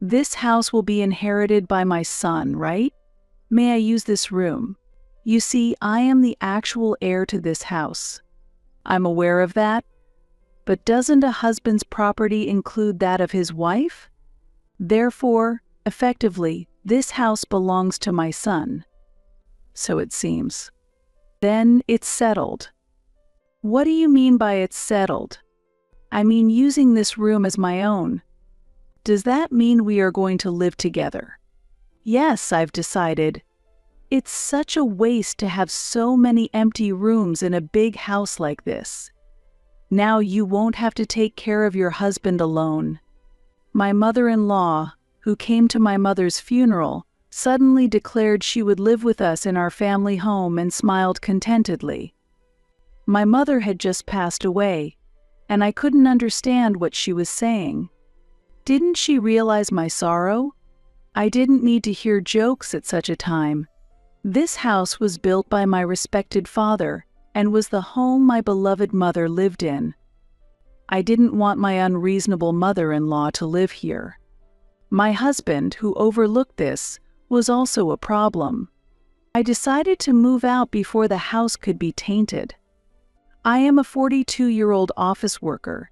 This house will be inherited by my son, right? May I use this room? You see, I am the actual heir to this house. I'm aware of that. But doesn't a husband's property include that of his wife? Therefore, effectively, this house belongs to my son. So it seems. Then it's settled. What do you mean by it's settled? I mean using this room as my own. Does that mean we are going to live together? Yes, I've decided. It's such a waste to have so many empty rooms in a big house like this. Now you won't have to take care of your husband alone. My mother-in-law, who came to my mother's funeral, suddenly declared she would live with us in our family home and smiled contentedly. My mother had just passed away, and I couldn't understand what she was saying. Didn't she realize my sorrow? I didn't need to hear jokes at such a time. This house was built by my respected father and was the home my beloved mother lived in. I didn't want my unreasonable mother-in-law to live here. My husband, who overlooked this, was also a problem. I decided to move out before the house could be tainted. I am a 42-year-old office worker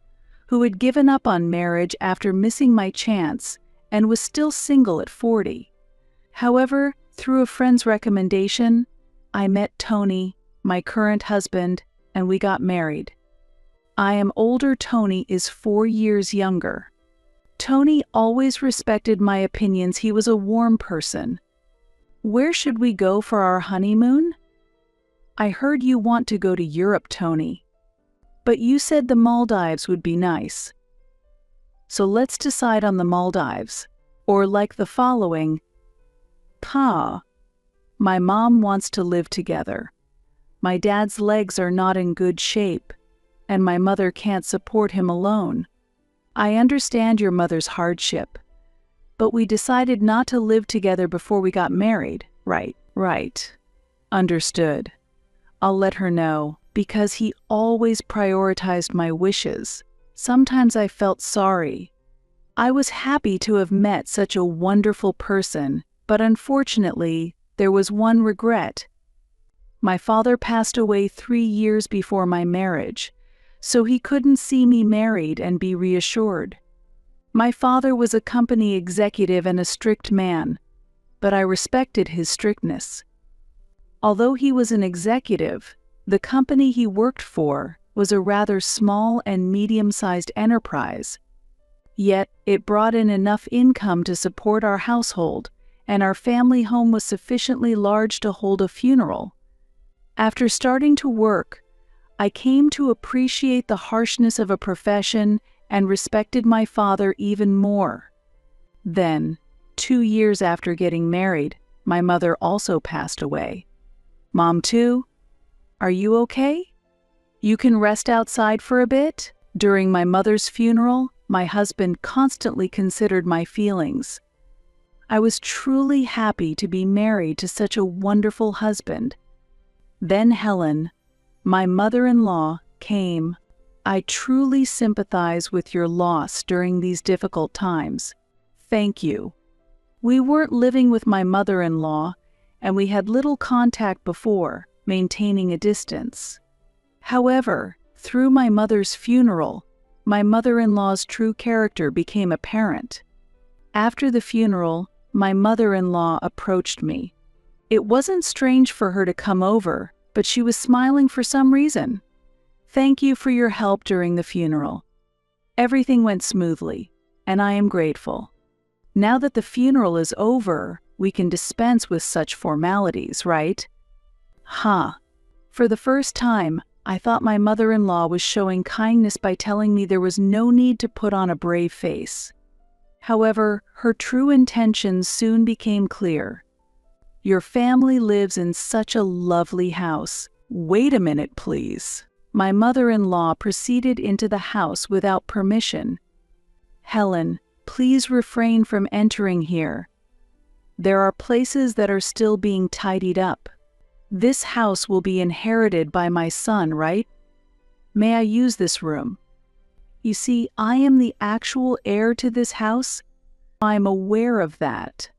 who had given up on marriage after missing my chance and was still single at 40. However, through a friend's recommendation, I met Tony, my current husband, and we got married. I am older. Tony is 4 years younger. Tony always respected my opinions. He was a warm person. Where should we go for our honeymoon? I heard you want to go to Europe, Tony. But you said the Maldives would be nice. So let's decide on the Maldives. Or like the following. My mom wants to live together. My dad's legs are not in good shape, and my mother can't support him alone. I understand your mother's hardship, but we decided not to live together before we got married, right? Right. Understood. I'll let her know, because he always prioritized my wishes. Sometimes I felt sorry. I was happy to have met such a wonderful person, but unfortunately, there was one regret. My father passed away 3 years before my marriage, so he couldn't see me married and be reassured. My father was a company executive and a strict man, but I respected his strictness. Although he was an executive, the company he worked for was a rather small and medium-sized enterprise. Yet, it brought in enough income to support our household, and our family home was sufficiently large to hold a funeral. After starting to work, I came to appreciate the harshness of a profession and respected my father even more. Then, 2 years after getting married, my mother also passed away. Mom too? Are you okay? You can rest outside for a bit? During my mother's funeral, my husband constantly considered my feelings. I was truly happy to be married to such a wonderful husband. Then Helen, my mother-in-law, came. I truly sympathize with your loss during these difficult times. Thank you. We weren't living with my mother-in-law, and we had little contact before, maintaining a distance. However, through my mother's funeral, my mother-in-law's true character became apparent. After the funeral, my mother-in-law approached me. It wasn't strange for her to come over, but she was smiling for some reason. Thank you for your help during the funeral. Everything went smoothly, and I am grateful. Now that the funeral is over, we can dispense with such formalities, right? For the first time, I thought my mother-in-law was showing kindness by telling me there was no need to put on a brave face. However, her true intentions soon became clear. Your family lives in such a lovely house. Wait a minute, please. My mother-in-law proceeded into the house without permission. Helen, please refrain from entering here. There are places that are still being tidied up. This house will be inherited by my son, right? May I use this room? You see, I am the actual heir to this house. I'm aware of that.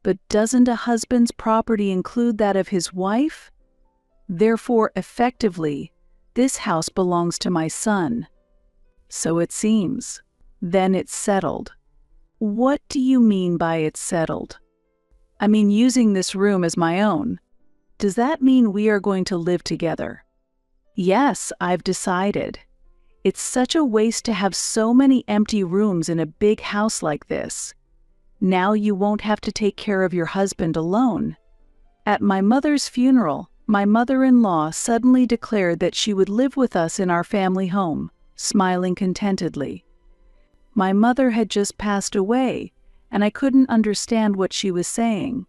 But doesn't a husband's property include that of his wife? Therefore, effectively, this house belongs to my son. So it seems. Then it's settled. What do you mean by it's settled? I mean using this room as my own. Does that mean we are going to live together? Yes, I've decided. It's such a waste to have so many empty rooms in a big house like this. Now you won't have to take care of your husband alone. At my mother's funeral, my mother-in-law suddenly declared that she would live with us in our family home, smiling contentedly. My mother had just passed away, and I couldn't understand what she was saying.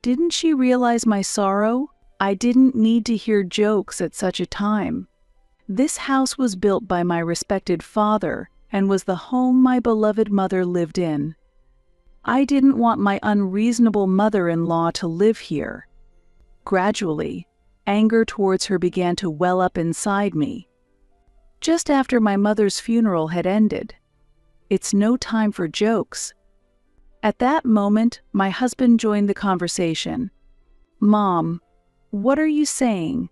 Didn't she realize my sorrow? I didn't need to hear jokes at such a time. This house was built by my respected father and was the home my beloved mother lived in. I didn't want my unreasonable mother-in-law to live here. Gradually, anger towards her began to well up inside me. Just after my mother's funeral had ended. It's no time for jokes. At that moment, my husband joined the conversation. "Mom, what are you saying?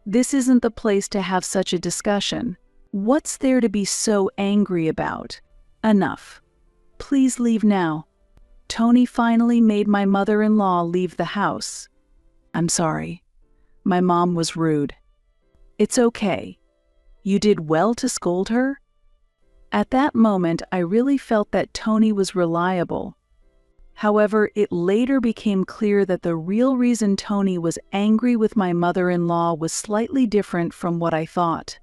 This isn't the place to have such a discussion. What's there to be so angry about? Enough. Please leave now." Tony finally made my mother-in-law leave the house. "I'm sorry. My mom was rude." "It's okay. You did well to scold her?" At that moment, I really felt that Tony was reliable. However, it later became clear that the real reason Tony was angry with my mother-in-law was slightly different from what I thought.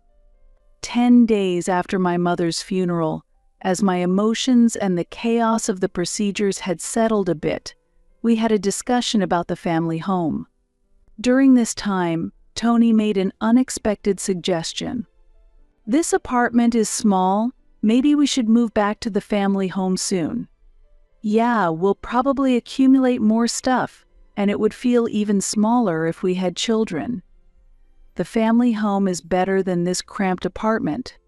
10 days after my mother's funeral, as my emotions and the chaos of the procedures had settled a bit, we had a discussion about the family home. During this time, Tony made an unexpected suggestion. "This apartment is small. Maybe we should move back to the family home soon. Yeah, we'll probably accumulate more stuff, and it would feel even smaller if we had children. The family home is better than this cramped apartment.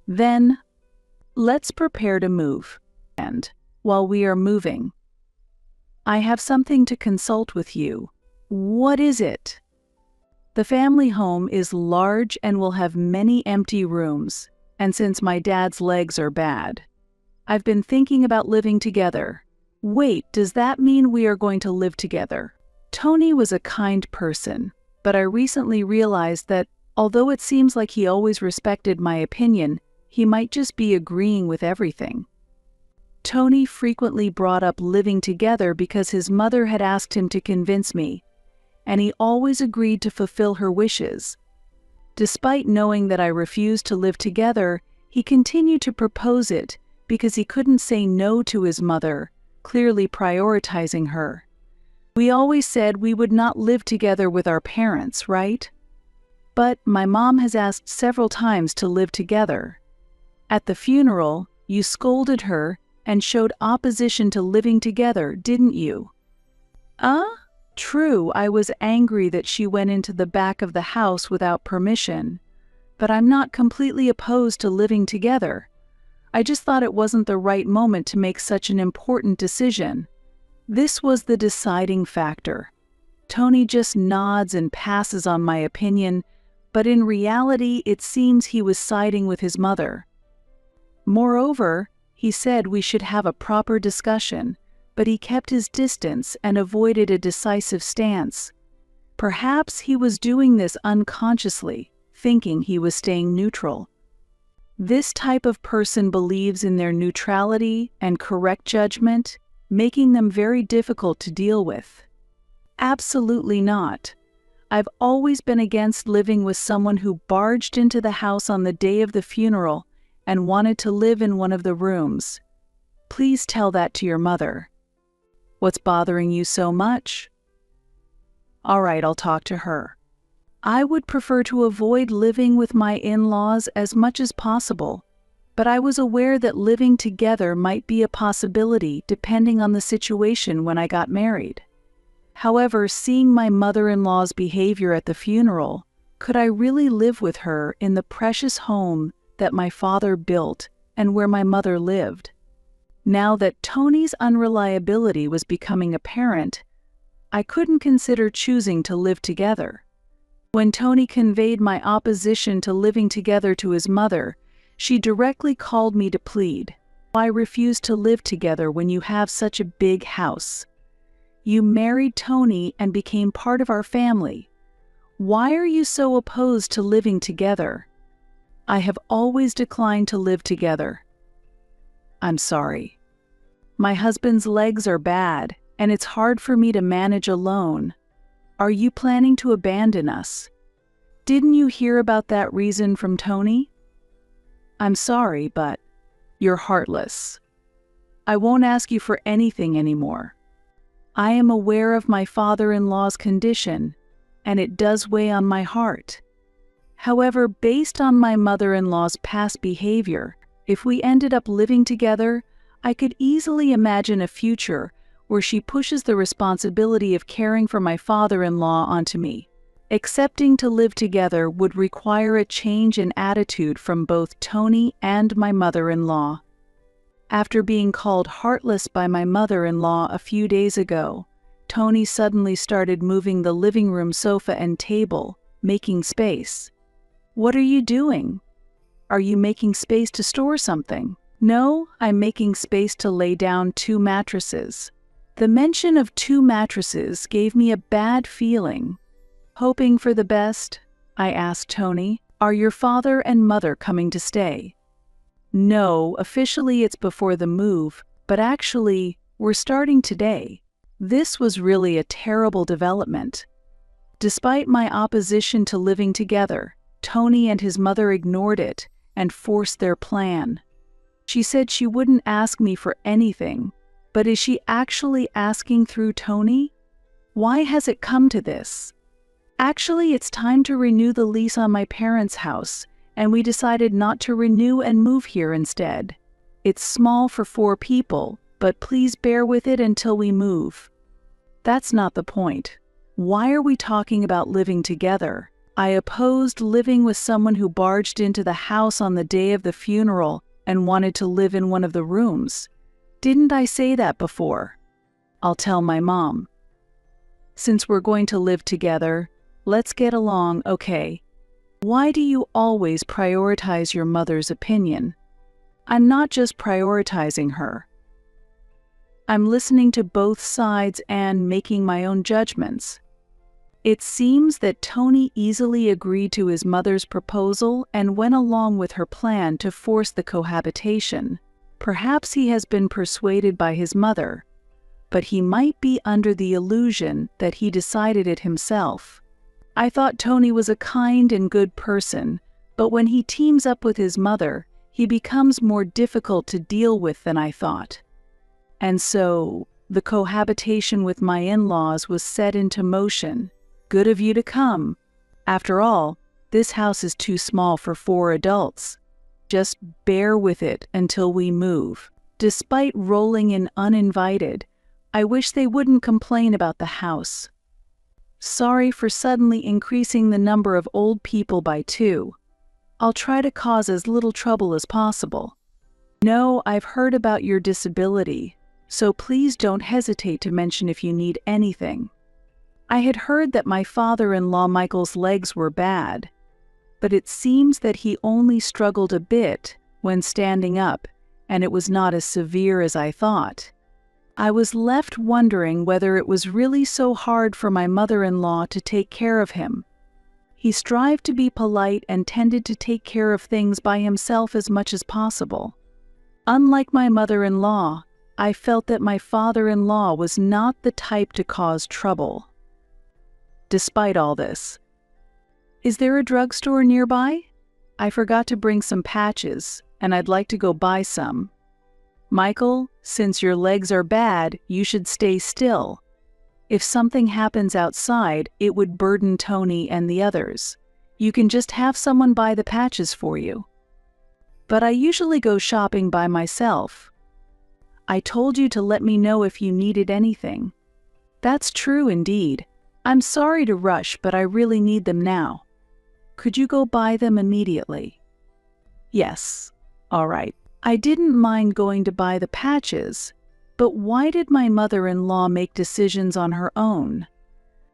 Then, let's prepare to move. And, while we are moving, I have something to consult with you." "What is it?" "The family home is large and will have many empty rooms. And since my dad's legs are bad, I've been thinking about living together." "Wait, does that mean we are going to live together?" Tony was a kind person, but I recently realized that, although it seems like he always respected my opinion, he might just be agreeing with everything. Tony frequently brought up living together because his mother had asked him to convince me, and he always agreed to fulfill her wishes. Despite knowing that I refused to live together, he continued to propose it because he couldn't say no to his mother, clearly prioritizing her. We always said we would not live together with our parents, right? But my mom has asked several times to live together. At the funeral, you scolded her and showed opposition to living together, didn't you? True, I was angry that she went into the back of the house without permission, but I'm not completely opposed to living together. I just thought it wasn't the right moment to make such an important decision. This was the deciding factor. Tony just nods and passes on my opinion, but in reality it seems he was siding with his mother. Moreover, he said we should have a proper discussion, but he kept his distance and avoided a decisive stance. Perhaps he was doing this unconsciously, thinking he was staying neutral. This type of person believes in their neutrality and correct judgment, making them very difficult to deal with. Absolutely not. I've always been against living with someone who barged into the house on the day of the funeral and wanted to live in one of the rooms. Please tell that to your mother. What's bothering you so much? All right, I'll talk to her. I would prefer to avoid living with my in-laws as much as possible, but I was aware that living together might be a possibility depending on the situation when I got married. However, seeing my mother-in-law's behavior at the funeral, could I really live with her in the precious home that my father built and where my mother lived? Now that Tony's unreliability was becoming apparent, I couldn't consider choosing to live together. When Tony conveyed my opposition to living together to his mother, she directly called me to plead. "Why refuse to live together when you have such a big house? You married Tony and became part of our family. Why are you so opposed to living together?" "I have always declined to live together. I'm sorry. My husband's legs are bad, and it's hard for me to manage alone. Are you planning to abandon us? Didn't you hear about that reason from Tony? I'm sorry, but you're heartless. I won't ask you for anything anymore. I am aware of my father-in-law's condition, and it does weigh on my heart. However, based on my mother-in-law's past behavior, if we ended up living together, I could easily imagine a future where she pushes the responsibility of caring for my father-in-law onto me. Accepting to live together would require a change in attitude from both Tony and my mother-in-law. After being called heartless by my mother-in-law a few days ago, Tony suddenly started moving the living room sofa and table, making space. "What are you doing? Are you making space to store something?" "No, I'm making space to lay down 2 mattresses." The mention of 2 mattresses gave me a bad feeling. Hoping for the best, I asked Tony, "Are your father and mother coming to stay?" "No, officially it's before the move, but actually, we're starting today." This was really a terrible development. Despite my opposition to living together, Tony and his mother ignored it and forced their plan. She said she wouldn't ask me for anything, but is she actually asking through Tony? Why has it come to this? Actually, it's time to renew the lease on my parents' house, and we decided not to renew and move here instead. It's small for 4 people, but please bear with it until we move. That's not the point. Why are we talking about living together? I opposed living with someone who barged into the house on the day of the funeral and wanted to live in one of the rooms. Didn't I say that before? I'll tell my mom. Since we're going to live together, let's get along, okay? Why do you always prioritize your mother's opinion? I'm not just prioritizing her. I'm listening to both sides and making my own judgments. It seems that Tony easily agreed to his mother's proposal and went along with her plan to force the cohabitation. Perhaps he has been persuaded by his mother, but he might be under the illusion that he decided it himself. I thought Tony was a kind and good person, but when he teams up with his mother, he becomes more difficult to deal with than I thought. And so, the cohabitation with my in-laws was set into motion. Good of you to come. After all, this house is too small for 4 adults. Just bear with it until we move. Despite rolling in uninvited, I wish they wouldn't complain about the house. Sorry for suddenly increasing the number of old people by 2. I'll try to cause as little trouble as possible. No, I've heard about your disability, so please don't hesitate to mention if you need anything. I had heard that my father-in-law Michael's legs were bad, but it seems that he only struggled a bit when standing up, and it was not as severe as I thought. I was left wondering whether it was really so hard for my mother-in-law to take care of him. He strived to be polite and tended to take care of things by himself as much as possible. Unlike my mother-in-law, I felt that my father-in-law was not the type to cause trouble. Despite all this, is there a drugstore nearby? I forgot to bring some patches, and I'd like to go buy some. Michael, since your legs are bad, you should stay still. If something happens outside, it would burden Tony and the others. You can just have someone buy the patches for you. But I usually go shopping by myself. I told you to let me know if you needed anything. That's true indeed. I'm sorry to rush, but I really need them now. Could you go buy them immediately? Yes. All right. I didn't mind going to buy the patches, but why did my mother-in-law make decisions on her own?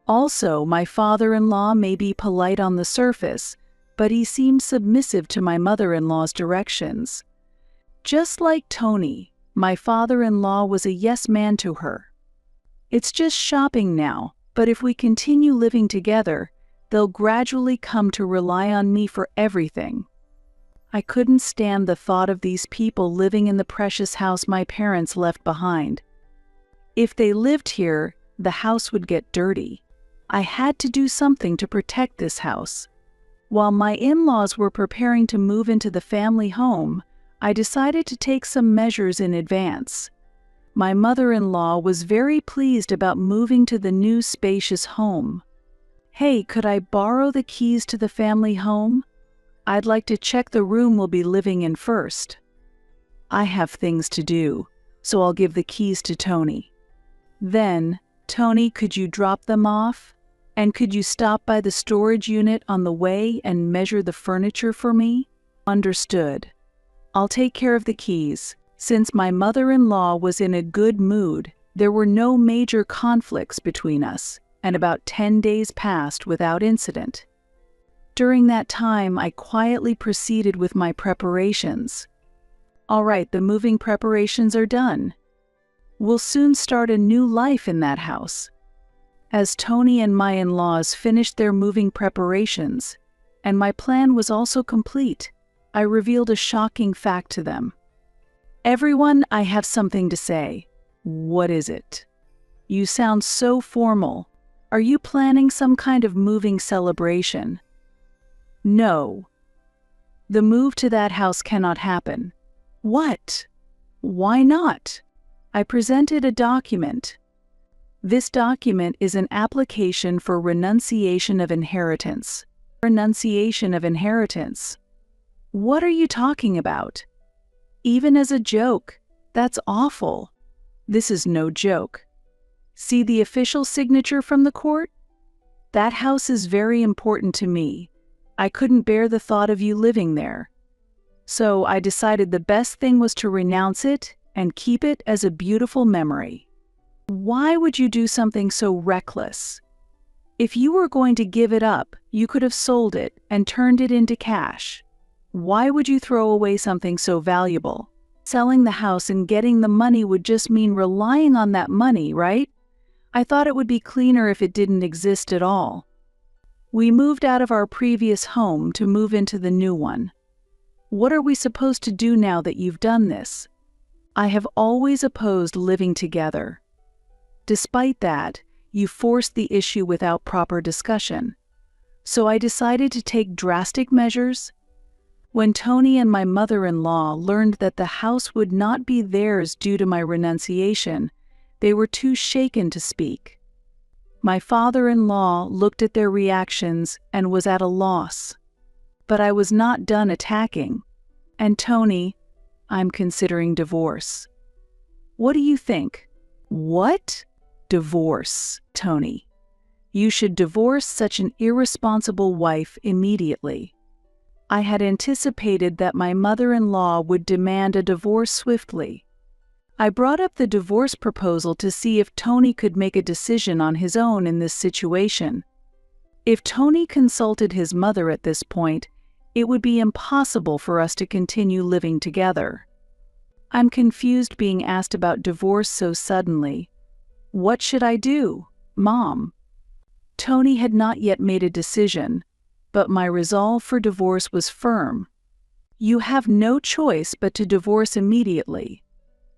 Also, my father-in-law may be polite on the surface, but he seems submissive to my mother-in-law's directions. Just like Tony, my father-in-law was a yes man to her. It's just shopping now, but if we continue living together, they'll gradually come to rely on me for everything. I couldn't stand the thought of these people living in the precious house my parents left behind. If they lived here, the house would get dirty. I had to do something to protect this house. While my in-laws were preparing to move into the family home, I decided to take some measures in advance. My mother-in-law was very pleased about moving to the new spacious home. "Hey, could I borrow the keys to the family home? I'd like to check the room we'll be living in first." "I have things to do, so I'll give the keys to Tony." "Then, Tony, could you drop them off? And could you stop by the storage unit on the way and measure the furniture for me?" "Understood. I'll take care of the keys." Since my mother-in-law was in a good mood, there were no major conflicts between us, and about 10 days passed without incident. During that time, I quietly proceeded with my preparations. "All right, the moving preparations are done. We'll soon start a new life in that house." As Tony and my in-laws finished their moving preparations, and my plan was also complete, I revealed a shocking fact to them. "Everyone, I have something to say." "What is it?" "You sound so formal. Are you planning some kind of moving celebration?" "No. The move to that house cannot happen." "What? Why not?" I presented a document. This document is an application for renunciation of inheritance. Renunciation of inheritance? What are you talking about? Even as a joke, that's awful. This is no joke. See the official signature from the court? That house is very important to me. I couldn't bear the thought of you living there. So I decided the best thing was to renounce it and keep it as a beautiful memory. Why would you do something so reckless? If you were going to give it up, you could have sold it and turned it into cash. Why would you throw away something so valuable? Selling the house and getting the money would just mean relying on that money, right? I thought it would be cleaner if it didn't exist at all. We moved out of our previous home to move into the new one. What are we supposed to do now that you've done this? I have always opposed living together. Despite that, you forced the issue without proper discussion. So I decided to take drastic measures. When Tony and my mother-in-law learned that the house would not be theirs due to my renunciation, they were too shaken to speak. My father-in-law looked at their reactions and was at a loss. But I was not done attacking. "And Tony, I'm considering divorce. What do you think?" "What? Divorce, Tony. You should divorce such an irresponsible wife immediately." I had anticipated that my mother-in-law would demand a divorce swiftly. I brought up the divorce proposal to see if Tony could make a decision on his own in this situation. If Tony consulted his mother at this point, it would be impossible for us to continue living together. I'm confused being asked about divorce so suddenly. What should I do, Mom? Tony had not yet made a decision, but my resolve for divorce was firm. You have no choice but to divorce immediately.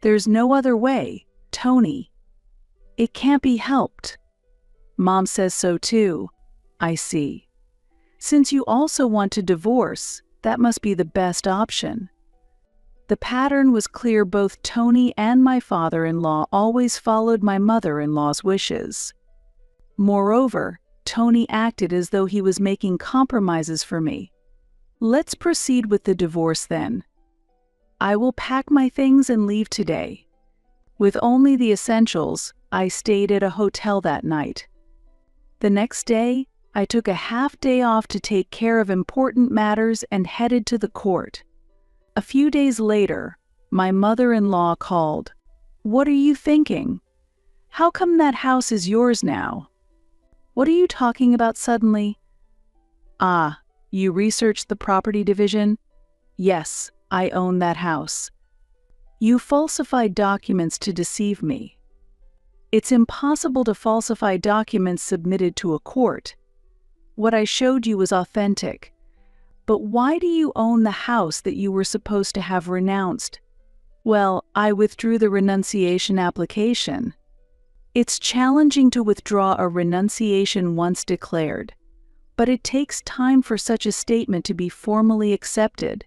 There's no other way, Tony. It can't be helped. Mom says so too. I see. Since you also want to divorce, that must be the best option. The pattern was clear. Both Tony and my father-in-law always followed my mother-in-law's wishes. Moreover, Tony acted as though he was making compromises for me. Let's proceed with the divorce then. I will pack my things and leave today. With only the essentials, I stayed at a hotel that night. The next day, I took a half-day off to take care of important matters and headed to the court. A few days later, My mother-in-law called. "What are you thinking? How come that house is yours now?" "What are you talking about suddenly?" "Ah, you researched the property division?" "Yes, I own that house." "You falsified documents to deceive me." "It's impossible to falsify documents submitted to a court. What I showed you was authentic. But why do you own the house that you were supposed to have renounced?" "Well, I withdrew the renunciation application." It's challenging to withdraw a renunciation once declared, but it takes time for such a statement to be formally accepted.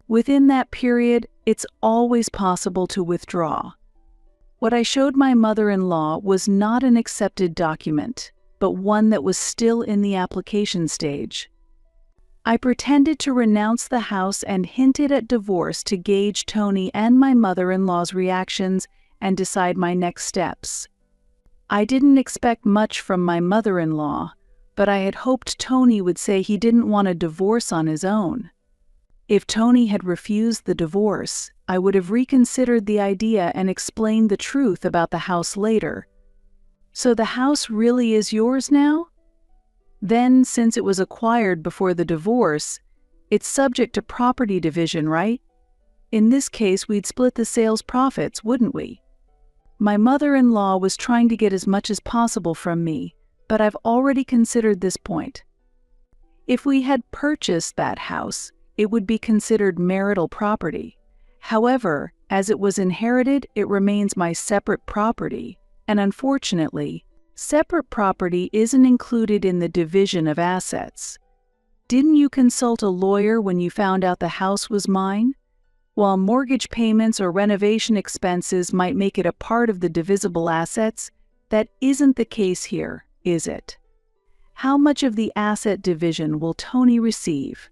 Within that period, it's always possible to withdraw. What I showed my mother-in-law was not an accepted document, but one that was still in the application stage. I pretended to renounce the house and hinted at divorce to gauge Tony and my mother-in-law's reactions and decide my next steps. I didn't expect much from my mother-in-law, but I had hoped Tony would say he didn't want a divorce on his own. If Tony had refused the divorce, I would have reconsidered the idea and explained the truth about the house later. "So the house really is yours now?" "Then, since it was acquired before the divorce, it's subject to property division, right? In this case, we'd split the sales profits, wouldn't we?" My mother-in-law was trying to get as much as possible from me, but I've already considered this point. If we had purchased that house, it would be considered marital property. However, as it was inherited, it remains my separate property, and unfortunately, separate property isn't included in the division of assets. Didn't you consult a lawyer when you found out the house was mine? While mortgage payments or renovation expenses might make it a part of the divisible assets, that isn't the case here, is it? How much of the asset division will Tony receive?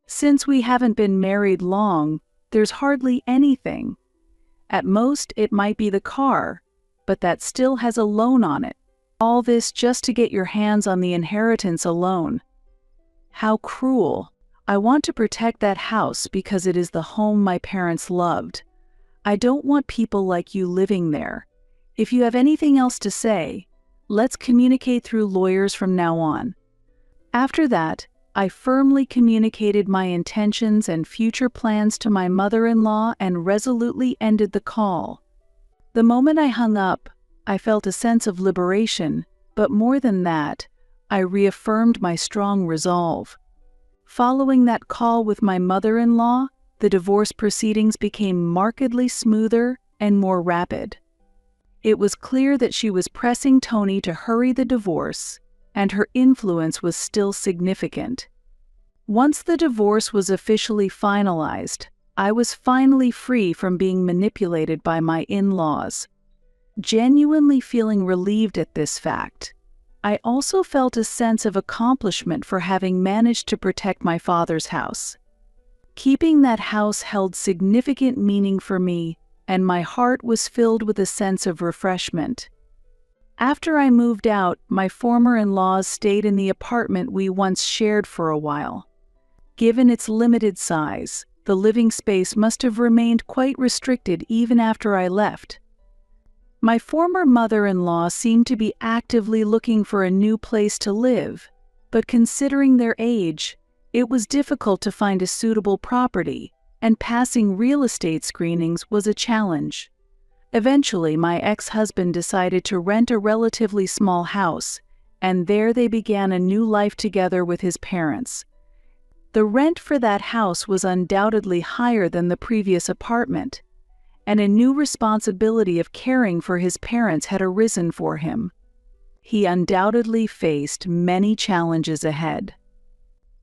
Since we haven't been married long, there's hardly anything. At most, it might be the car, but that still has a loan on it. All this just to get your hands on the inheritance alone. How cruel. I want to protect that house because it is the home my parents loved. I don't want people like you living there. If you have anything else to say, let's communicate through lawyers from now on. After that, I firmly communicated my intentions and future plans to my mother-in-law and resolutely ended the call. The moment I hung up, I felt a sense of liberation, but more than that, I reaffirmed my strong resolve. Following that call with my mother-in-law, the divorce proceedings became markedly smoother and more rapid. It was clear that she was pressing Tony to hurry the divorce, and her influence was still significant. Once the divorce was officially finalized, I was finally free from being manipulated by my in-laws. Genuinely feeling relieved at this fact, I also felt a sense of accomplishment for having managed to protect my father's house. Keeping that house held significant meaning for me, and my heart was filled with a sense of refreshment. After I moved out, my former in-laws stayed in the apartment we once shared for a while. Given its limited size, the living space must have remained quite restricted even after I left. My former mother-in-law seemed to be actively looking for a new place to live, but considering their age, it was difficult to find a suitable property, and passing real estate screenings was a challenge. Eventually, my ex-husband decided to rent a relatively small house, and there they began a new life together with his parents. The rent for that house was undoubtedly higher than the previous apartment, and a new responsibility of caring for his parents had arisen for him. He undoubtedly faced many challenges ahead.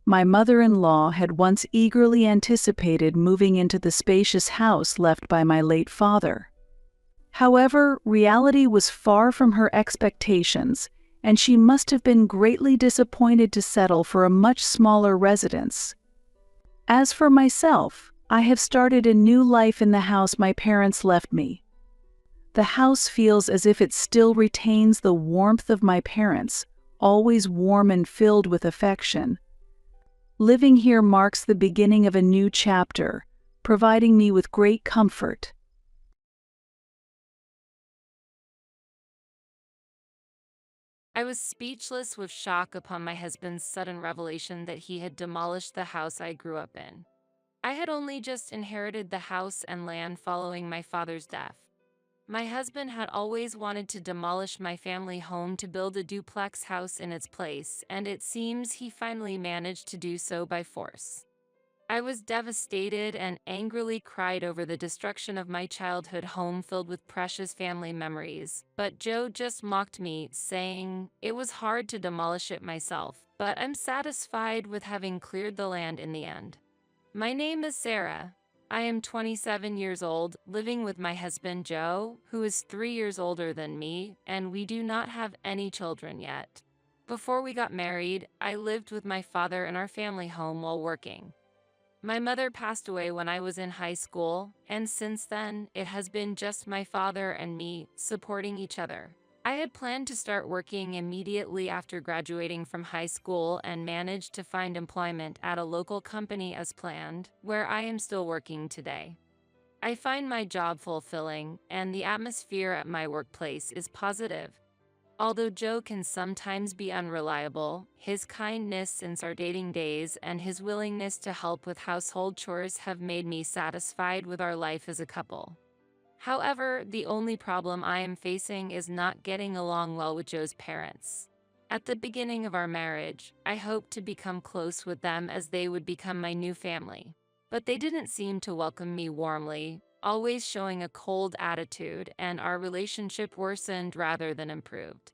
My mother-in-law had once eagerly anticipated moving into the spacious house left by my late father. However, reality was far from her expectations, and she must have been greatly disappointed to settle for a much smaller residence. As for myself, I have started a new life in the house my parents left me. The house feels as if it still retains the warmth of my parents, always warm and filled with affection. Living here marks the beginning of a new chapter, providing me with great comfort. I was speechless with shock upon my husband's sudden revelation that he had demolished the house I grew up in. I had only just inherited the house and land following my father's death. My husband had always wanted to demolish my family home to build a duplex house in its place, and it seems he finally managed to do so by force. I was devastated and angrily cried over the destruction of my childhood home filled with precious family memories, but Joe just mocked me, saying, "It was hard to demolish it myself, but I'm satisfied with having cleared the land in the end." My name is Sarah. I am 27 years old, living with my husband Joe, who is 3 years older than me, and we do not have any children yet. Before we got married, I lived with my father in our family home while working. My mother passed away when I was in high school, and since then, it has been just my father and me supporting each other. I had planned to start working immediately after graduating from high school and managed to find employment at a local company as planned, where I am still working today. I find my job fulfilling, and the atmosphere at my workplace is positive. Although Joe can sometimes be unreliable, his kindness since our dating days and his willingness to help with household chores have made me satisfied with our life as a couple. However, the only problem I am facing is not getting along well with Joe's parents. At the beginning of our marriage, I hoped to become close with them as they would become my new family. But they didn't seem to welcome me warmly, always showing a cold attitude, and our relationship worsened rather than improved.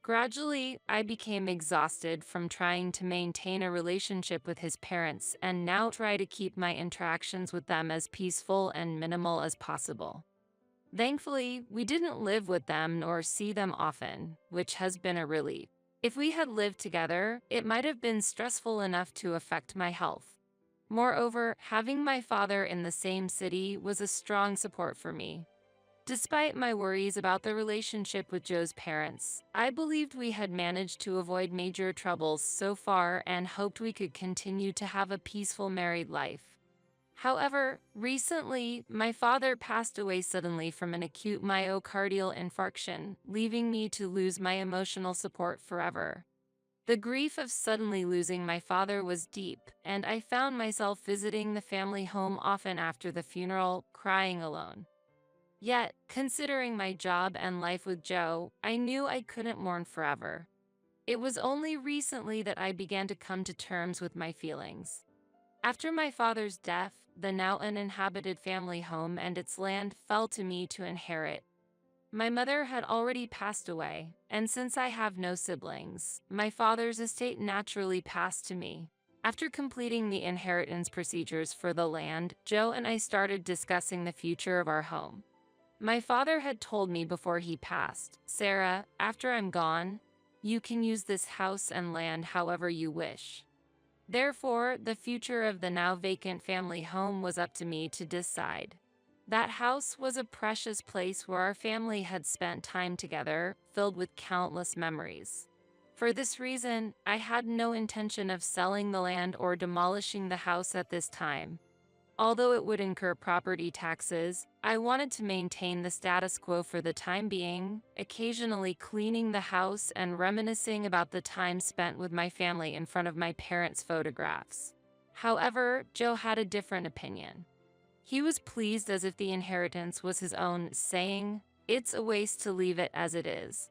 Gradually, I became exhausted from trying to maintain a relationship with his parents and now try to keep my interactions with them as peaceful and minimal as possible. Thankfully, we didn't live with them nor see them often, which has been a relief. If we had lived together, it might have been stressful enough to affect my health. Moreover, having my father in the same city was a strong support for me. Despite my worries about the relationship with Joe's parents, I believed we had managed to avoid major troubles so far and hoped we could continue to have a peaceful married life. However, recently, my father passed away suddenly from an acute myocardial infarction, leaving me to lose my emotional support forever. The grief of suddenly losing my father was deep, and I found myself visiting the family home often after the funeral, crying alone. Yet, considering my job and life with Joe, I knew I couldn't mourn forever. It was only recently that I began to come to terms with my feelings. After my father's death, the now uninhabited family home and its land fell to me to inherit. My mother had already passed away, and since I have no siblings, my father's estate naturally passed to me. After completing the inheritance procedures for the land, Joe and I started discussing the future of our home. My father had told me before he passed, "Sarah, after I'm gone, you can use this house and land however you wish." Therefore, the future of the now vacant family home was up to me to decide. That house was a precious place where our family had spent time together, filled with countless memories. For this reason, I had no intention of selling the land or demolishing the house at this time. Although it would incur property taxes, I wanted to maintain the status quo for the time being, occasionally cleaning the house and reminiscing about the time spent with my family in front of my parents' photographs. However, Joe had a different opinion. He was pleased as if the inheritance was his own, saying, "It's a waste to leave it as it is.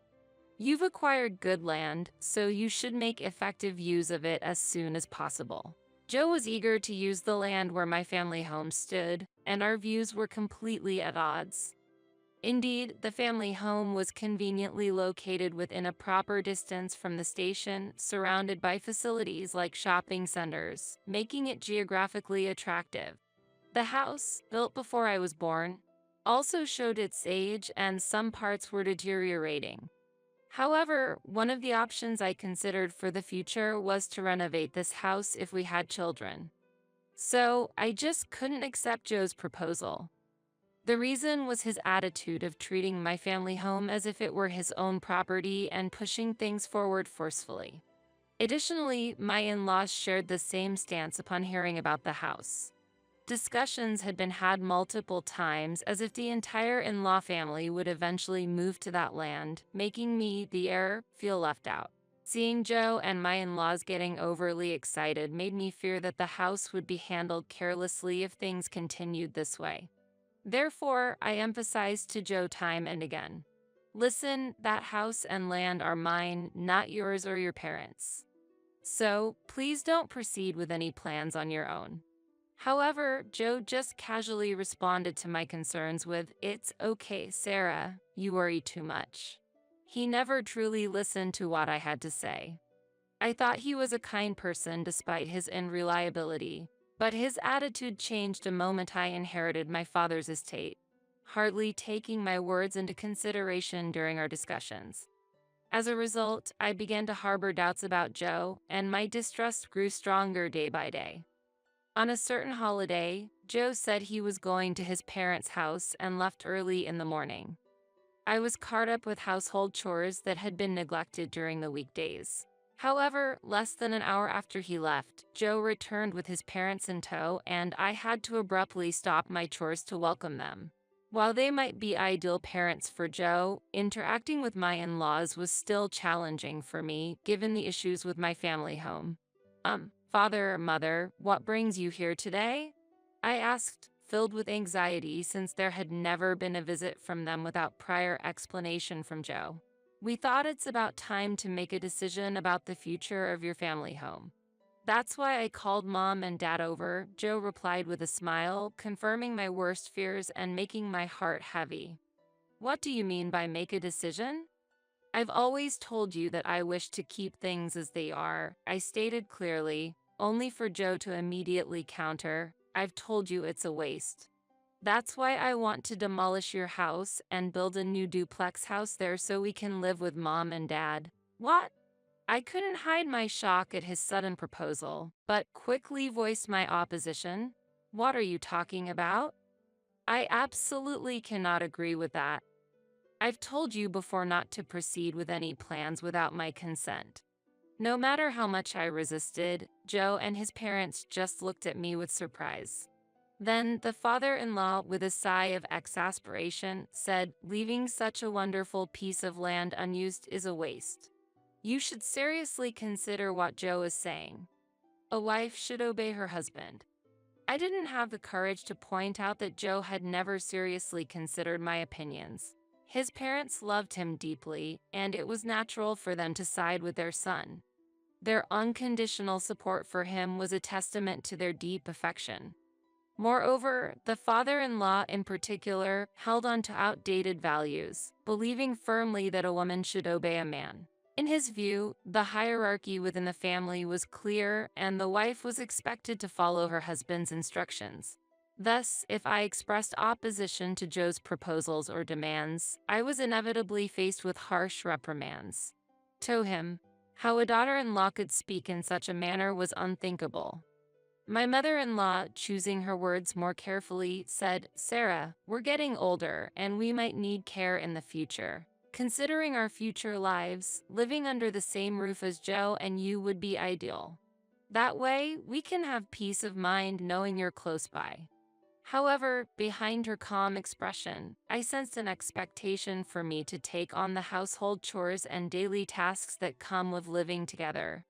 You've acquired good land, so you should make effective use of it as soon as possible." Joe was eager to use the land where my family home stood, and our views were completely at odds. Indeed, the family home was conveniently located within a proper distance from the station, surrounded by facilities like shopping centers, making it geographically attractive. The house, built before I was born, also showed its age and some parts were deteriorating. However, one of the options I considered for the future was to renovate this house if we had children. So, I just couldn't accept Joe's proposal. The reason was his attitude of treating my family home as if it were his own property and pushing things forward forcefully. Additionally, my in-laws shared the same stance upon hearing about the house. Discussions had been had multiple times as if the entire in-law family would eventually move to that land, making me, the heir, feel left out. Seeing Joe and my in-laws getting overly excited made me fear that the house would be handled carelessly if things continued this way. Therefore, I emphasized to Joe time and again, "Listen, that house and land are mine, not yours or your parents'. So, please don't proceed with any plans on your own." However, Joe just casually responded to my concerns with, "It's okay, Sarah, you worry too much." He never truly listened to what I had to say. I thought he was a kind person despite his unreliability, but his attitude changed the moment I inherited my father's estate, hardly taking my words into consideration during our discussions. As a result, I began to harbor doubts about Joe, and my distrust grew stronger day by day. On a certain holiday, Joe said he was going to his parents' house and left early in the morning. I was caught up with household chores that had been neglected during the weekdays. However, less than an hour after he left, Joe returned with his parents in tow, and I had to abruptly stop my chores to welcome them. While they might be ideal parents for Joe, interacting with my in-laws was still challenging for me, given the issues with my family home. Father or mother, what brings you here today?" I asked, filled with anxiety since there had never been a visit from them without prior explanation from Joe. "We thought it's about time to make a decision about the future of your family home. That's why I called Mom and Dad over," Joe replied with a smile, confirming my worst fears and making my heart heavy. "What do you mean by make a decision?" "I've always told you that I wish to keep things as they are," I stated clearly, only for Joe to immediately counter, "I've told you it's a waste. That's why I want to demolish your house and build a new duplex house there so we can live with Mom and Dad." "What?" I couldn't hide my shock at his sudden proposal, but quickly voiced my opposition. "What are you talking about? I absolutely cannot agree with that. I've told you before not to proceed with any plans without my consent." No matter how much I resisted, Joe and his parents just looked at me with surprise. Then the father-in-law, with a sigh of exasperation, said, "Leaving such a wonderful piece of land unused is a waste. You should seriously consider what Joe is saying. A wife should obey her husband." I didn't have the courage to point out that Joe had never seriously considered my opinions. His parents loved him deeply, and it was natural for them to side with their son. Their unconditional support for him was a testament to their deep affection. Moreover, the father-in-law in particular held on to outdated values, believing firmly that a woman should obey a man. In his view, the hierarchy within the family was clear and the wife was expected to follow her husband's instructions. Thus, if I expressed opposition to Joe's proposals or demands, I was inevitably faced with harsh reprimands. To him, how a daughter-in-law could speak in such a manner was unthinkable. My mother-in-law, choosing her words more carefully, said, "Sarah, we're getting older and we might need care in the future. Considering our future lives, living under the same roof as Joe and you would be ideal. That way, we can have peace of mind knowing you're close by." However, behind her calm expression, I sensed an expectation for me to take on the household chores and daily tasks that come with living together.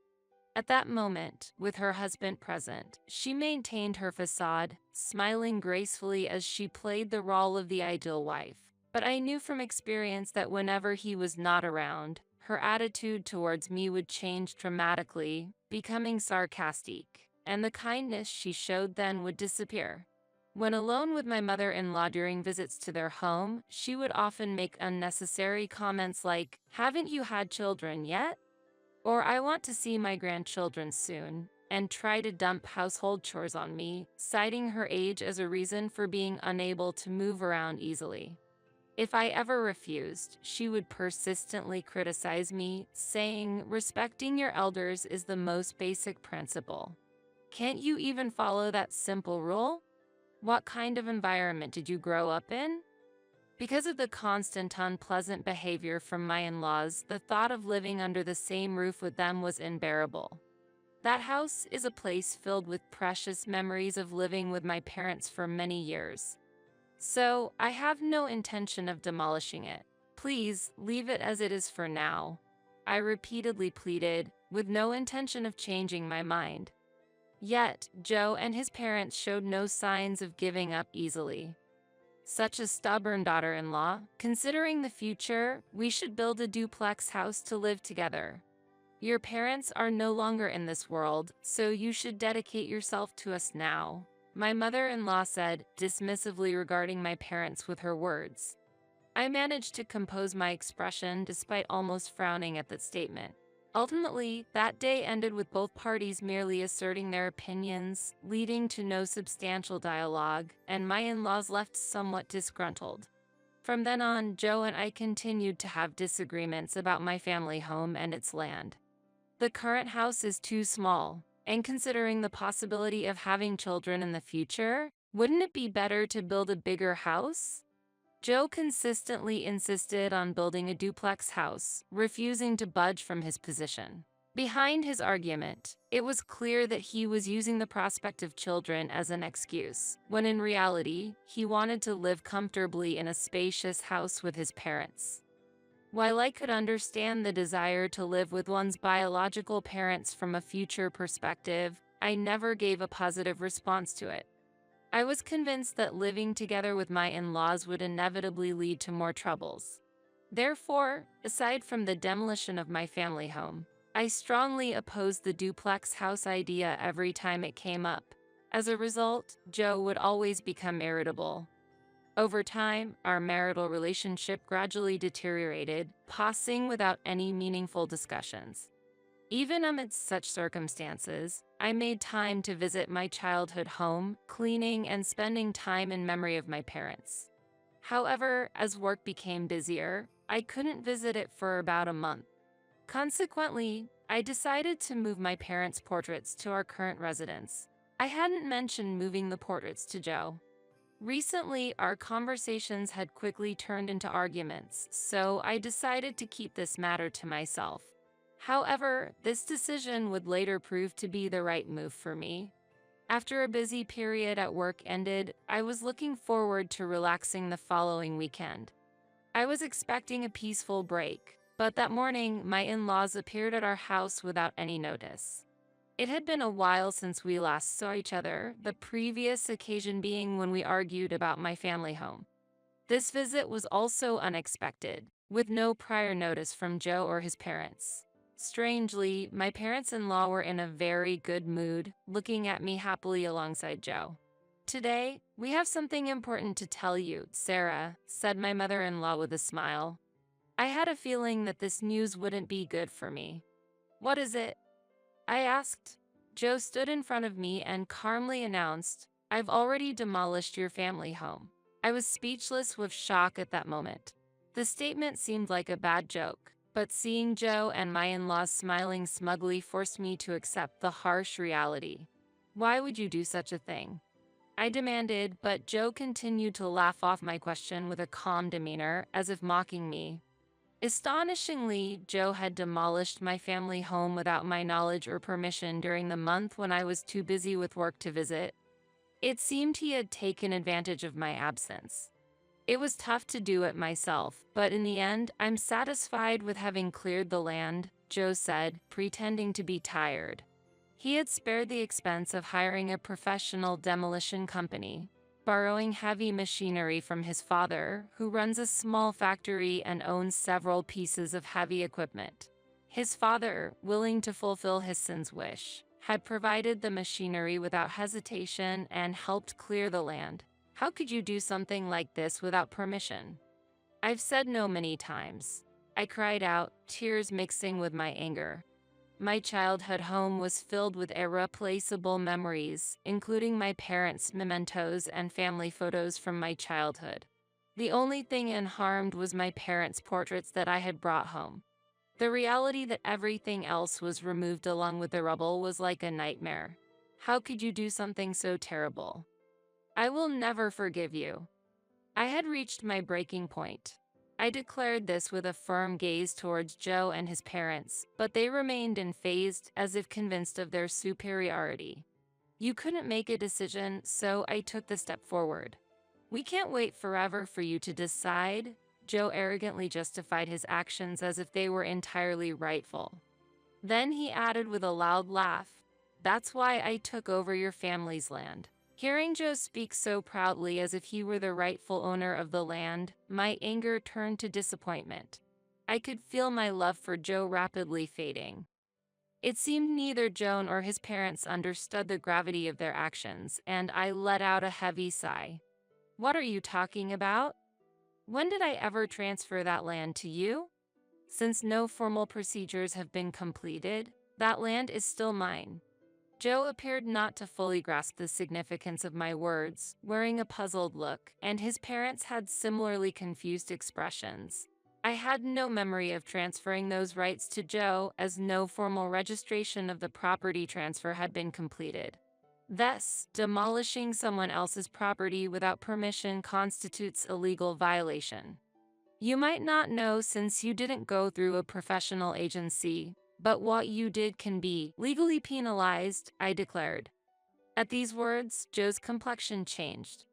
At that moment, with her husband present, she maintained her facade, smiling gracefully as she played the role of the ideal wife. But I knew from experience that whenever he was not around, her attitude towards me would change dramatically, becoming sarcastic, and the kindness she showed then would disappear. When alone with my mother-in-law during visits to their home, she would often make unnecessary comments like, "Haven't you had children yet?" Or, "I want to see my grandchildren soon," and try to dump household chores on me, citing her age as a reason for being unable to move around easily. If I ever refused, she would persistently criticize me, saying, "Respecting your elders is the most basic principle. Can't you even follow that simple rule? What kind of environment did you grow up in?" Because of the constant unpleasant behavior from my in-laws, the thought of living under the same roof with them was unbearable. That house is a place filled with precious memories of living with my parents for many years. So, I have no intention of demolishing it. Please leave it as it is for now. I repeatedly pleaded, with no intention of changing my mind. Yet, Joe and his parents showed no signs of giving up easily. Such a stubborn daughter-in-law. Considering the future, we should build a duplex house to live together. Your parents are no longer in this world, so you should dedicate yourself to us now, my mother-in-law said, dismissively regarding my parents with her words. I managed to compose my expression despite almost frowning at that statement. Ultimately, that day ended with both parties merely asserting their opinions, leading to no substantial dialogue, and my in-laws left somewhat disgruntled. From then on, Joe and I continued to have disagreements about my family home and its land. The current house is too small, and considering the possibility of having children in the future, wouldn't it be better to build a bigger house? Joe consistently insisted on building a duplex house, refusing to budge from his position. Behind his argument, it was clear that he was using the prospect of children as an excuse, when in reality, he wanted to live comfortably in a spacious house with his parents. While I could understand the desire to live with one's biological parents from a future perspective, I never gave a positive response to it. I was convinced that living together with my in-laws would inevitably lead to more troubles. Therefore, aside from the demolition of my family home, I strongly opposed the duplex house idea every time it came up. As a result, Joe would always become irritable. Over time, our marital relationship gradually deteriorated, passing without any meaningful discussions. Even amidst such circumstances, I made time to visit my childhood home, cleaning and spending time in memory of my parents. However, as work became busier, I couldn't visit it for about a month. Consequently, I decided to move my parents' portraits to our current residence. I hadn't mentioned moving the portraits to Joe. Recently, our conversations had quickly turned into arguments, so I decided to keep this matter to myself. However, this decision would later prove to be the right move for me. After a busy period at work ended, I was looking forward to relaxing the following weekend. I was expecting a peaceful break, but that morning, my in-laws appeared at our house without any notice. It had been a while since we last saw each other, the previous occasion being when we argued about my family home. This visit was also unexpected, with no prior notice from Joe or his parents. Strangely, my parents-in-law were in a very good mood, looking at me happily alongside Joe. "Today, we have something important to tell you, Sarah," said my mother-in-law with a smile. I had a feeling that this news wouldn't be good for me. "What is it?" I asked. Joe stood in front of me and calmly announced, "I've already demolished your family home." I was speechless with shock at that moment. The statement seemed like a bad joke, but seeing Joe and my in-laws smiling smugly forced me to accept the harsh reality. "Why would you do such a thing?" I demanded, but Joe continued to laugh off my question with a calm demeanor, as if mocking me. Astonishingly, Joe had demolished my family home without my knowledge or permission during the month when I was too busy with work to visit. It seemed he had taken advantage of my absence. It was tough to do it myself, but in the end, I'm satisfied with having cleared the land, Joe said, pretending to be tired. He had spared the expense of hiring a professional demolition company, borrowing heavy machinery from his father, who runs a small factory and owns several pieces of heavy equipment. His father, willing to fulfill his son's wish, had provided the machinery without hesitation and helped clear the land. How could you do something like this without permission? I've said no many times. I cried out, tears mixing with my anger. My childhood home was filled with irreplaceable memories, including my parents' mementos and family photos from my childhood. The only thing unharmed was my parents' portraits that I had brought home. The reality that everything else was removed along with the rubble was like a nightmare. How could you do something so terrible? I will never forgive you. I had reached my breaking point. I declared this with a firm gaze towards Joe and his parents, but they remained unfazed, as if convinced of their superiority. You couldn't make a decision, so I took the step forward. We can't wait forever for you to decide. Joe arrogantly justified his actions as if they were entirely rightful. Then he added with a loud laugh, "That's why I took over your family's land." Hearing Joe speak so proudly as if he were the rightful owner of the land, my anger turned to disappointment. I could feel my love for Joe rapidly fading. It seemed neither Joe nor his parents understood the gravity of their actions, and I let out a heavy sigh. "What are you talking about? When did I ever transfer that land to you? Since no formal procedures have been completed, that land is still mine." Joe appeared not to fully grasp the significance of my words, wearing a puzzled look, and his parents had similarly confused expressions. I had no memory of transferring those rights to Joe, as no formal registration of the property transfer had been completed. Thus, demolishing someone else's property without permission constitutes a legal violation. You might not know since you didn't go through a professional agency, but what you did can be legally penalized, I declared. At these words, Joe's complexion changed.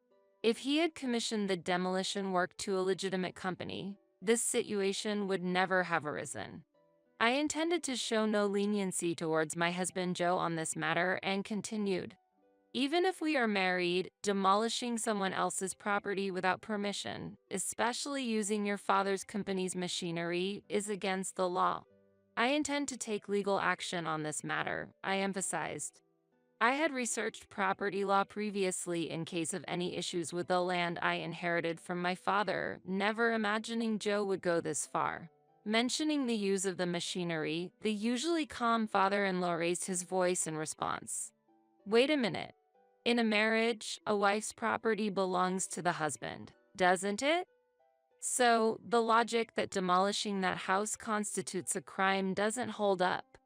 If he had commissioned the demolition work to a legitimate company, this situation would never have arisen. I intended to show no leniency towards my husband Joe on this matter and continued. "Even if we are married, demolishing someone else's property without permission, especially using your father's company's machinery, is against the law. I intend to take legal action on this matter," I emphasized. I had researched property law previously in case of any issues with the land I inherited from my father, never imagining Joe would go this far. Mentioning the use of the machinery, the usually calm father-in-law raised his voice in response. "Wait a minute. In a marriage, a wife's property belongs to the husband, doesn't it? So, the logic that demolishing that house constitutes a crime doesn't hold up.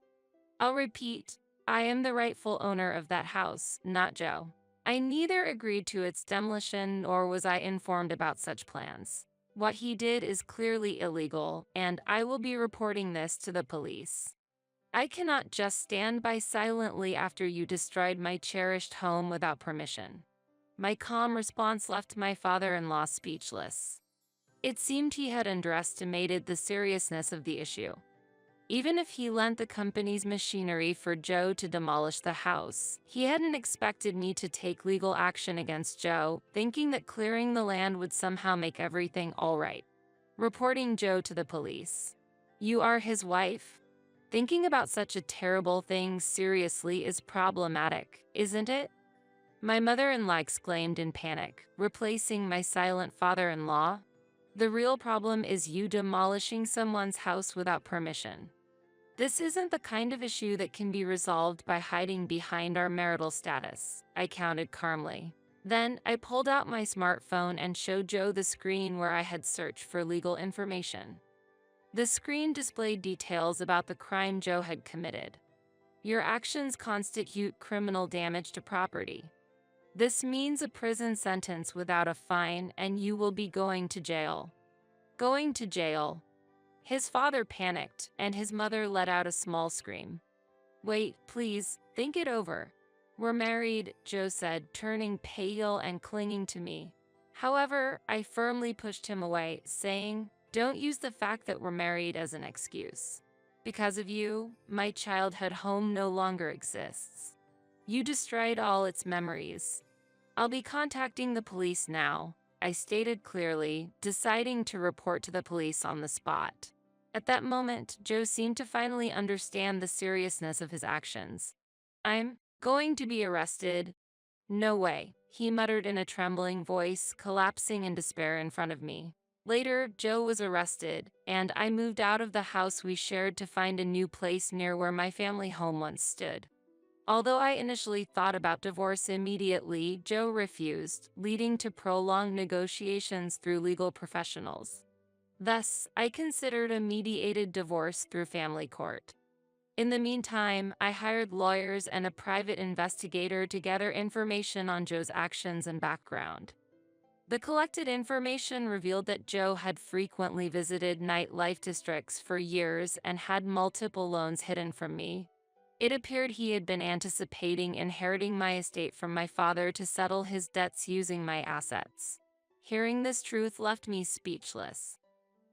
I'll repeat, I am the rightful owner of that house, not Joe. I neither agreed to its demolition nor was I informed about such plans. What he did is clearly illegal, and I will be reporting this to the police. I cannot just stand by silently after you destroyed my cherished home without permission." My calm response left my father-in-law speechless. It seemed he had underestimated the seriousness of the issue. Even if he lent the company's machinery for Joe to demolish the house, he hadn't expected me to take legal action against Joe, thinking that clearing the land would somehow make everything all right. Reporting Joe to the police. "You are his wife. Thinking about such a terrible thing seriously is problematic, isn't it?" My mother-in-law exclaimed in panic, replacing my silent father-in-law. "The real problem is you demolishing someone's house without permission. This isn't the kind of issue that can be resolved by hiding behind our marital status," I countered calmly. Then I pulled out my smartphone and showed Joe the screen where I had searched for legal information. The screen displayed details about the crime Joe had committed. "Your actions constitute criminal damage to property. This means a prison sentence without a fine, and you will be going to jail." Going to jail. His father panicked, and his mother let out a small scream. "Wait, please, think it over. We're married," Joe said, turning pale and clinging to me. However, I firmly pushed him away, saying, "Don't use the fact that we're married as an excuse. Because of you, my childhood home no longer exists. You destroyed all its memories. I'll be contacting the police now," I stated clearly, deciding to report to the police on the spot. At that moment, Joe seemed to finally understand the seriousness of his actions. "I'm going to be arrested." "No way," he muttered in a trembling voice, collapsing in despair in front of me. Later, Joe was arrested, and I moved out of the house we shared to find a new place near where my family home once stood. Although I initially thought about divorce immediately, Joe refused, leading to prolonged negotiations through legal professionals. Thus, I considered a mediated divorce through family court. In the meantime, I hired lawyers and a private investigator to gather information on Joe's actions and background. The collected information revealed that Joe had frequently visited nightlife districts for years and had multiple loans hidden from me. It appeared he had been anticipating inheriting my estate from my father to settle his debts using my assets. Hearing this truth left me speechless.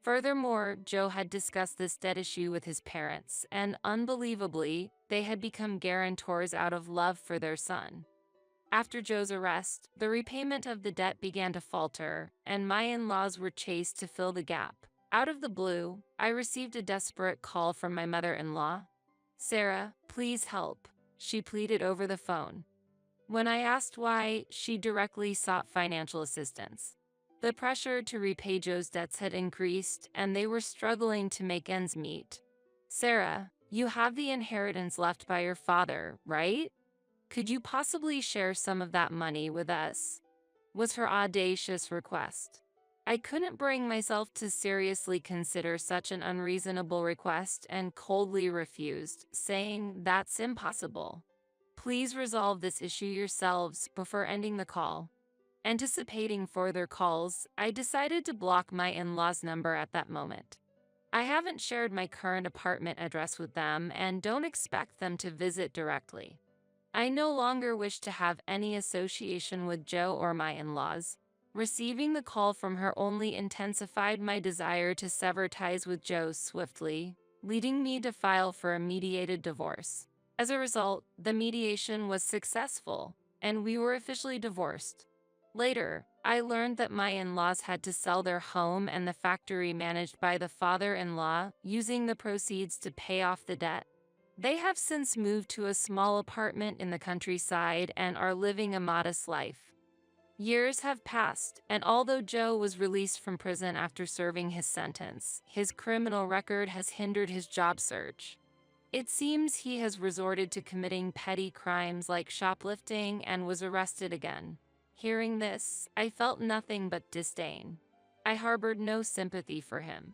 Furthermore, Joe had discussed this debt issue with his parents, and unbelievably, they had become guarantors out of love for their son. After Joe's arrest, the repayment of the debt began to falter, and my in-laws were chased to fill the gap. Out of the blue, I received a desperate call from my mother-in-law. "Sarah, please help," she pleaded over the phone. When I asked why, she directly sought financial assistance. The pressure to repay Joe's debts had increased, and they were struggling to make ends meet. "Sarah, you have the inheritance left by your father, right? Could you possibly share some of that money with us?" was her audacious request. I couldn't bring myself to seriously consider such an unreasonable request and coldly refused, saying that's impossible. "Please resolve this issue yourselves before ending the call." Anticipating further calls, I decided to block my in-laws' number at that moment. I haven't shared my current apartment address with them and don't expect them to visit directly. I no longer wish to have any association with Joe or my in-laws. Receiving the call from her only intensified my desire to sever ties with Joe swiftly, leading me to file for a mediated divorce. As a result, the mediation was successful, and we were officially divorced. Later, I learned that my in-laws had to sell their home and the factory managed by the father-in-law, using the proceeds to pay off the debt. They have since moved to a small apartment in the countryside and are living a modest life. Years have passed, and although Joe was released from prison after serving his sentence, his criminal record has hindered his job search. It seems he has resorted to committing petty crimes like shoplifting and was arrested again. Hearing this, I felt nothing but disdain. I harbored no sympathy for him.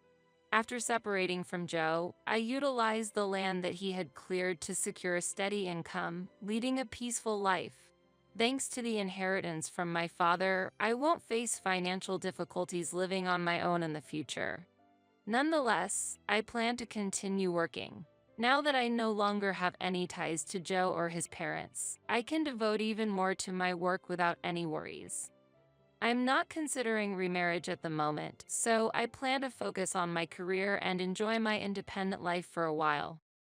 After separating from Joe, I utilized the land that he had cleared to secure a steady income, leading a peaceful life. Thanks to the inheritance from my father, I won't face financial difficulties living on my own in the future. Nonetheless, I plan to continue working. Now that I no longer have any ties to Joe or his parents, I can devote even more to my work without any worries. I'm not considering remarriage at the moment, so I plan to focus on my career and enjoy my independent life for a while.